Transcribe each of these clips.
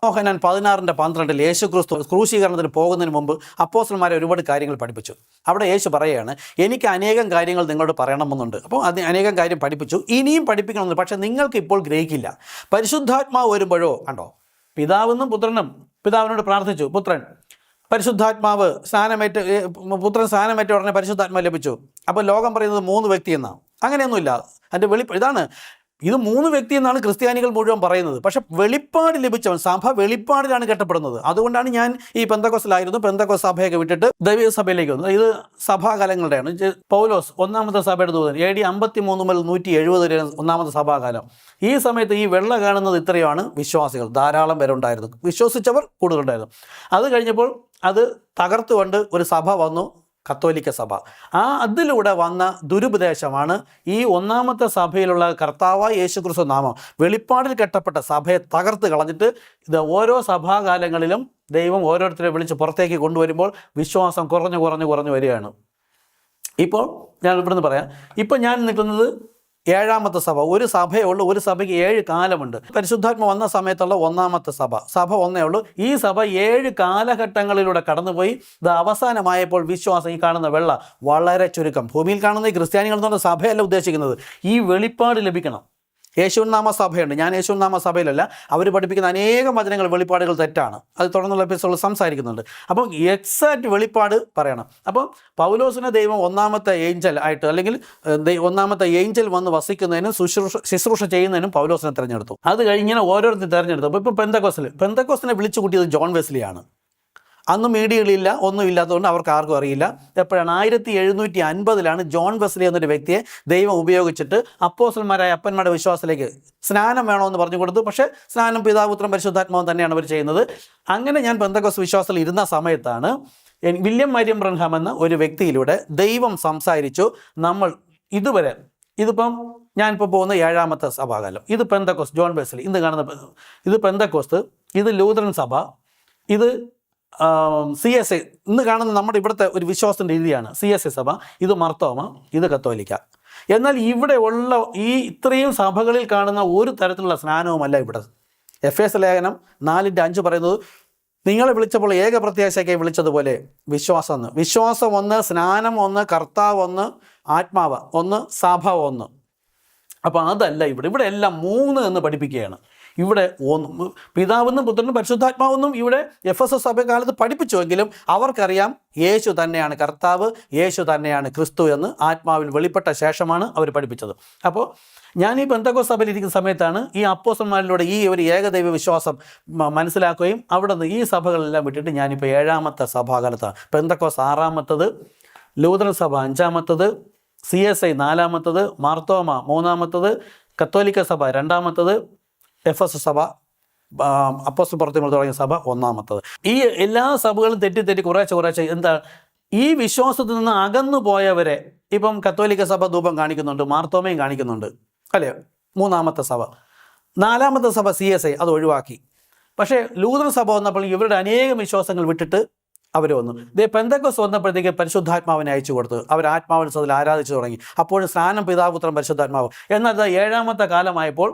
യോഹന്നാൻ 16:12 യേശു ക്രിസ്തു ക്രൂശീകരണത്തിന് പോകുന്നതിന് മുമ്പ് അപ്പോസ്തലന്മാരെ ഒരുപാട് കാര്യങ്ങൾ പഠിപ്പിച്ചു. അവിടെ യേശു പറയുകയാണ്, എനിക്ക് അനേകം കാര്യങ്ങൾ നിങ്ങളോട് പറയണമെന്നുണ്ട്. അപ്പോൾ അത് അനേകം കാര്യം പഠിപ്പിച്ചു, ഇനിയും പഠിപ്പിക്കണമെന്ന്, പക്ഷേ നിങ്ങൾക്ക് ഇപ്പോൾ ഗ്രഹിക്കില്ല. പരിശുദ്ധാത്മാവ് വരുമ്പോഴോ, കണ്ടോ, പിതാവെന്നും പുത്രനും, പിതാവിനോട് പ്രാർത്ഥിച്ചു, പുത്രൻ പരിശുദ്ധാത്മാവ് സ്നാനമേറ്റ്, പുത്രൻ സ്നാനമേറ്റ ഉടനെ പരിശുദ്ധാത്മാവ് ലഭിച്ചു. അപ്പോൾ ലോകം പറയുന്നത് 3 വ്യക്തി എന്നാണ്. അങ്ങനെയൊന്നുമില്ല. അതിൻ്റെ ഇതാണ്, ഇത് 3 വ്യക്തി എന്നാണ് ക്രിസ്ത്യാനികൾ മുഴുവൻ പറയുന്നത്. പക്ഷെ വെളിപ്പാട് ലഭിച്ചവൻ, സഭ വെളിപ്പാടിലാണ് കെട്ടപ്പെടുന്നത്. അതുകൊണ്ടാണ് ഞാൻ ഈ പെന്തക്കോസ്തിലായിരുന്നു, പെന്തക്കോസ്ത് സഭയൊക്കെ വിട്ടിട്ട് ദൈവിക സഭയിലേക്ക് വന്നത്. ഇത് സഭാകാലങ്ങളുടെയാണ്. പൗലോസ് ഒന്നാമത്തെ സഭയുടെ ദൂതൻ AD 53 മുതൽ 170 വരെ ഒന്നാമത്തെ സഭാകാലം. ഈ സമയത്ത് ഈ വെള്ള കാണുന്നത് ഇത്രയാണ് വിശ്വാസികൾ, ധാരാളം പേരുണ്ടായിരുന്നു, വിശ്വസിച്ചവർ കൂടുതലുണ്ടായിരുന്നു. അത് കഴിഞ്ഞപ്പോൾ അത് തകർത്തുകൊണ്ട് ഒരു സഭ വന്നു, കത്തോലിക്ക സഭ. അതിലൂടെ വന്ന ദുരുപദേശമാണ് ഈ ഒന്നാമത്തെ സഭയിലുള്ള കർത്താവായ യേശുക്രിസ്തു നാമം വെളിപ്പാടിൽ കെട്ടപ്പെട്ട സഭയെ തകർത്ത് കളഞ്ഞിട്ട് ഇത് ഓരോ സഭാകാലങ്ങളിലും ദൈവം ഓരോരുത്തരെ വിളിച്ച് പുറത്തേക്ക് കൊണ്ടുവരുമ്പോൾ വിശ്വാസം കുറഞ്ഞു വരികയാണ്. ഇപ്പോൾ ഞാൻ ഇവിടുന്ന് പറയാം, ഇപ്പോൾ ഞാൻ നിൽക്കുന്നത് 7ാമത്തെ സഭ. ഒരു സഭയേ ഉള്ളൂ, ഒരു സഭയ്ക്ക് 7 കാലമുണ്ട്. പരിശുദ്ധാത്മ വന്ന സമയത്തുള്ള ഒന്നാമത്തെ സഭ ഒന്നേ ഉള്ളൂ. ഈ സഭ 7 കാലഘട്ടങ്ങളിലൂടെ കടന്നുപോയി. ഇത് അവസാനമായപ്പോൾ വിശ്വാസം, ഈ കാണുന്ന വെള്ള വളരെ ചുരുക്കം. ഭൂമിയിൽ കാണുന്ന ഈ ക്രിസ്ത്യാനികൾ എന്ന് പറഞ്ഞ സഭയല്ല ഉദ്ദേശിക്കുന്നത്, ഈ വെളിപ്പാട് ലഭിക്കണം. യേശുവിൻ നാമ സഭയുണ്ട്, ഞാൻ യേശുവിൻ നാമ സഭയിലല്ല. അവർ പഠിപ്പിക്കുന്ന അനേകം വചനങ്ങൾ, വെളിപ്പാടുകൾ തെറ്റാണ്. അത് തുടർന്നുള്ള എപ്പിസോഡിൽ സംസാരിക്കുന്നുണ്ട്. അപ്പം എക്സാക്റ്റ് വെളിപ്പാട് പറയണം. അപ്പം പൗലോസിനെ ദൈവം ഒന്നാമത്തെ ഏഞ്ചൽ ആയിട്ട്, അല്ലെങ്കിൽ ഒന്നാമത്തെ ഏഞ്ചൽ വന്ന് വസിക്കുന്നതിനും ശുശ്രൂഷ ചെയ്യുന്നതിനും പൗലോസിനെ തിരഞ്ഞെടുത്തു. അത് കഴിഞ്ഞ് ഓരോരുത്തരും തിരഞ്ഞെടുത്തു. അപ്പോൾ ഇപ്പം പെന്തക്കോസ്തിനെ വിളിച്ചു കൂട്ടിയത് ജോൺ വെസ്ലിയാണ്. അന്ന് മീഡിയകളില്ല, ഒന്നും ഇല്ലാത്തതുകൊണ്ട് അവർക്ക് ആർക്കും അറിയില്ല. എപ്പോഴാണ് 1750 ജോൺ വെസ്ലി എന്നൊരു വ്യക്തിയെ ദൈവം ഉപയോഗിച്ചിട്ട് അപ്പോസ്തലന്മാരായ അപ്പന്മാരുടെ വിശ്വാസത്തിലേക്ക് സ്നാനം വേണമെന്ന് പറഞ്ഞു കൊടുത്തു. പക്ഷേ സ്നാനം പിതാവ് പുത്രൻ പരിശുദ്ധാത്മാവ് തന്നെയാണ് അവർ ചെയ്യുന്നത്. അങ്ങനെ ഞാൻ പെന്തക്കോസ്ത് വിശ്വാസത്തിൽ ഇരുന്ന സമയത്താണ് വില്യം മരിയം ബ്രൻഹാം എന്ന ഒരു വ്യക്തിയിലൂടെ ദൈവം സംസാരിച്ചു. നമ്മൾ ഇതുവരെ, ഇതിപ്പം ഞാനിപ്പോൾ പോകുന്ന 7ാമത്തെ സഭാകാലം, ഇത് പെന്തക്കോസ്ത്, ജോൺ വെസ്ലി, ഇന്ന് കാണുന്ന ഇത് പെന്തക്കോസ്ത്, ഇത് ലൂതറൻ സഭ, ഇത് CSA, ഇന്ന് കാണുന്ന നമ്മുടെ ഇവിടുത്തെ ഒരു വിശ്വാസത്തിൻ്റെ രീതിയാണ് CSA സഭ, ഇത് മർത്തോമ, ഇത് കത്തോലിക്ക. എന്നാൽ ഇവിടെ ഉള്ള ഈ ഇത്രയും സഭകളിൽ കാണുന്ന ഒരു തരത്തിലുള്ള സ്നാനവുമല്ല ഇവിടെ. എഫേസ്യ ലേഖനം 4:5 പറയുന്നത്, നിങ്ങളെ വിളിച്ചപ്പോൾ ഏക പ്രത്യാശയ്ക്കായി വിളിച്ചതുപോലെ വിശ്വാസം ഒന്ന്, സ്നാനം ഒന്ന്, കർത്താവ് ഒന്ന്, ആത്മാവ് ഒന്ന്, സഭ ഒന്ന്. അപ്പോൾ അതല്ല ഇവിടെ എല്ലാം 3 എന്ന് പഠിപ്പിക്കുകയാണ്. ഇവിടെ പിതാവെന്നും പുത്രനും പരിശുദ്ധാത്മാവെന്നും ഇവിടെ FSS സഭകാലത്ത് പഠിപ്പിച്ചുവെങ്കിലും അവർക്കറിയാം യേശു തന്നെയാണ് കർത്താവ്, യേശു തന്നെയാണ് ക്രിസ്തു എന്ന് ആത്മാവിൽ വെളിപ്പെട്ട ശേഷമാണ് അവർ പഠിപ്പിച്ചത്. അപ്പോൾ ഞാൻ ഈ പെന്തക്കോസ്ത് സഭയിൽ ഇരിക്കുന്ന സമയത്താണ് ഈ അപ്പോസ്തലന്മാരിലൂടെ ഈ ഒരു ഏകദൈവ വിശ്വാസം മനസ്സിലാക്കുകയും അവിടെ നിന്ന് ഈ സഭകളെല്ലാം വിട്ടിട്ട് ഞാനിപ്പോൾ 7ാമത്തെ സഭാകാലത്താണ്. പെന്തക്കോസ്ത് 6ാമത്തത്, ലൂതറൻ സഭ 5ാമത്തത്, CSI 4ാമത്തത്, മാർത്തോമ 3ാമത്തത്, കത്തോലിക്ക സഭ 2ാമത്തത്, FSS സഭ, അപ്പോസ്തല പ്രവർത്തനങ്ങൾ തുടങ്ങിയ സഭ 1ാമത്തത്. ഈ എല്ലാ സഭകളും തെറ്റി കുറേശ്ശെ എന്താ ഈ വിശ്വാസത്തിൽ നിന്ന് അകന്നു പോയവരെ ഇപ്പം കത്തോലിക്ക സഭ ധൂപം കാണിക്കുന്നുണ്ട്, മാർത്തോമയും കാണിക്കുന്നുണ്ട്, അല്ലേ? 3ാമത്തെ സഭ. 4ാമത്തെ സഭ CSI, അത് ഒഴിവാക്കി. പക്ഷേ ലൂതറൻ സഭ വന്നപ്പോൾ ഇവരുടെ അനേകം വിശ്വാസങ്ങൾ വിട്ടിട്ട് അവർ വന്നു. പെന്തക്കോസ്ത് വന്നപ്പോഴത്തേക്ക് പരിശുദ്ധാത്മാവിനെ അയച്ചു കൊടുത്തു. അവർ ആത്മാവിനെ അതിൽ ആരാധിച്ചു തുടങ്ങി. അപ്പോഴും സ്നാനം പിതാപുത്രൻ പരിശുദ്ധാത്മാവ്. എന്നാൽ 7ാമത്തെ കാലമായപ്പോൾ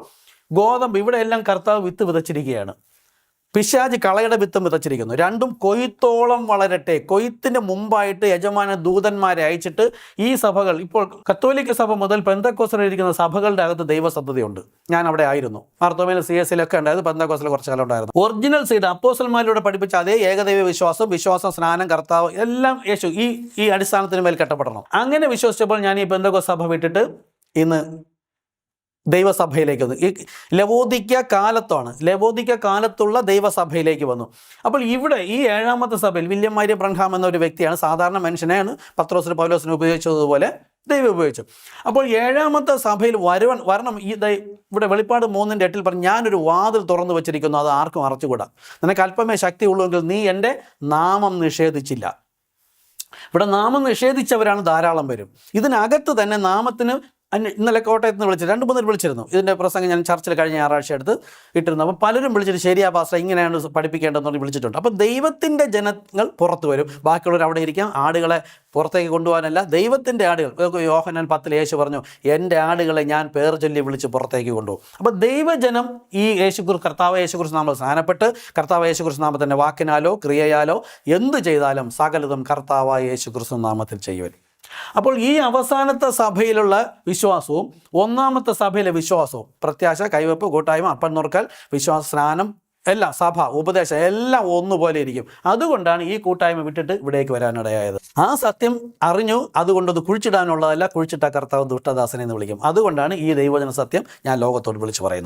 ഗോതമ്പ്, ഇവിടെ എല്ലാം കർത്താവ് വിത്ത് വിതച്ചിരിക്കുകയാണ്, പിശാച് കളയുടെ വിത്തും വിതച്ചിരിക്കുന്നു. രണ്ടും കൊയ്ത്തോളം വളരട്ടെ. കൊയ്ത്തിന് മുമ്പായിട്ട് യജമാന ദൂതന്മാരെ അയച്ചിട്ട് ഈ സഭകൾ, ഇപ്പോൾ കത്തോലിക്ക സഭ മുതൽ പെന്തക്കോസ്തിലിരിക്കുന്ന സഭകളുടെ അകത്ത് ദൈവസത്തതയുണ്ട്. ഞാൻ അവിടെ ആയിരുന്നു. മാർത്തോമയിൽ CSIയിലൊക്കെ ഉണ്ടായത്, പെന്തക്കോസ്തിൽ കുറച്ച് കാലം ഉണ്ടായിരുന്നു. ഒറിജിനൽ സീഡ് അപ്പോസ്തലന്മാരിലൂടെ പഠിപ്പിച്ച അതേ ഏകദൈവ വിശ്വാസം, സ്നാനം, കർത്താവ് എല്ലാം യേശു ഈ അടിസ്ഥാനത്തിന് മേൽ കെട്ടപ്പെടണം. അങ്ങനെ വിശ്വസിച്ചപ്പോൾ ഞാൻ ഈ പെന്തക്കോസ്ത് സഭ വിട്ടിട്ട് ഇന്ന് ദൈവസഭയിലേക്ക് വന്നു. ഈ ലവോദിക്ക കാലത്തുള്ള ദൈവസഭയിലേക്ക് വന്നു. അപ്പോൾ ഇവിടെ ഈ 7ാമത്തെ സഭയിൽ വില്യം മരിയം ബ്രൻഹാം എന്ന ഒരു വ്യക്തിയാണ്, സാധാരണ മനുഷ്യനെയാണ് പത്രോസിന് പൗലോസിന് ഉപയോഗിച്ചതുപോലെ ദൈവം ഉപയോഗിച്ചു. അപ്പോൾ 7ാമത്തെ സഭയിൽ വരണം. ഇവിടെ വെളിപ്പാട് 3:8 പറഞ്ഞു, ഞാനൊരു വാതിൽ തുറന്നു വെച്ചിരിക്കുന്നു, അത് ആർക്കും അടച്ചുകൂടാ. നിനക്ക് അല്പമേ ശക്തി ഉള്ളുവെങ്കിൽ നീ എൻ്റെ നാമം നിഷേധിച്ചില്ല. ഇവിടെ നാമം നിഷേധിച്ചവരാണ് ധാരാളം പേരും. ഇതിനകത്ത് തന്നെ നാമത്തിന് ഇന്നലെ കോട്ടയത്ത് നിന്ന് വിളിച്ചു 2-3 പേര് വിളിച്ചിരുന്നു. ഇതിൻ്റെ പ്രസംഗം ഞാൻ ചർച്ചിൽ കഴിഞ്ഞ ഞായറാഴ്ച എടുത്ത് ഇട്ടിരുന്നു. അപ്പോൾ പലരും വിളിച്ചിട്ട് ശരിയാ പാസ്റ്റർ ഇങ്ങനെയാണ് പഠിപ്പിക്കേണ്ടതെന്ന് പറഞ്ഞ് വിളിച്ചിട്ടുണ്ട്. അപ്പോൾ ദൈവത്തിൻ്റെ ജനങ്ങൾ പുറത്ത് വരും, ബാക്കിയുള്ളവർ അവിടെ ഇരിക്കാം. ആടുകളെ പുറത്തേക്ക് കൊണ്ടുപോകാനല്ല, ദൈവത്തിൻ്റെ ആടുകൾ. യോഹന്നാൻ 10 യേശു പറഞ്ഞു, എൻ്റെ ആടുകളെ ഞാൻ പേർ ചൊല്ലി വിളിച്ച് പുറത്തേക്ക് കൊണ്ടുപോകും. അപ്പോൾ ദൈവജനം ഈ കർത്താവ് യേശുക്രിസ്തു നാമത്തിൽ സ്നാനപ്പെട്ട് കർത്താവ് യേശുക്രിസ്തു നാമത്തിൻ്റെ വാക്കിനാലോ ക്രിയയാലോ എന്ത് ചെയ്താലും സകലതും കർത്താവായ യേശുക്രിസ്തു നാമത്തിൽ ചെയ്യുവൻ. അപ്പോൾ ഈ അവസാനത്തെ സഭയിലുള്ള വിശ്വാസവും ഒന്നാമത്തെ സഭയിലെ വിശ്വാസവും, പ്രത്യാശ, കൈവെപ്പ്, കൂട്ടായ്മ, അപ്പം നുറുക്കൽ, വിശ്വാസ സ്നാനം, എല്ലാം സഭ, ഉപദേശം എല്ലാം ഒന്നുപോലെ ഇരിക്കും. അതുകൊണ്ടാണ് ഈ കൂട്ടായ്മ വിട്ടിട്ട് ഇവിടേക്ക് വരാനിടയായത്. ആ സത്യം അറിഞ്ഞു, അതുകൊണ്ടത് കുഴിച്ചിടാനുള്ളതല്ല, കുഴിച്ചിട്ട കർത്താവ് ദുഷ്ടദാസനെ എന്ന് വിളിക്കും. അതുകൊണ്ടാണ് ഈ ദൈവജന സത്യം ഞാൻ ലോകത്തോട് വിളിച്ചു പറയുന്നത്.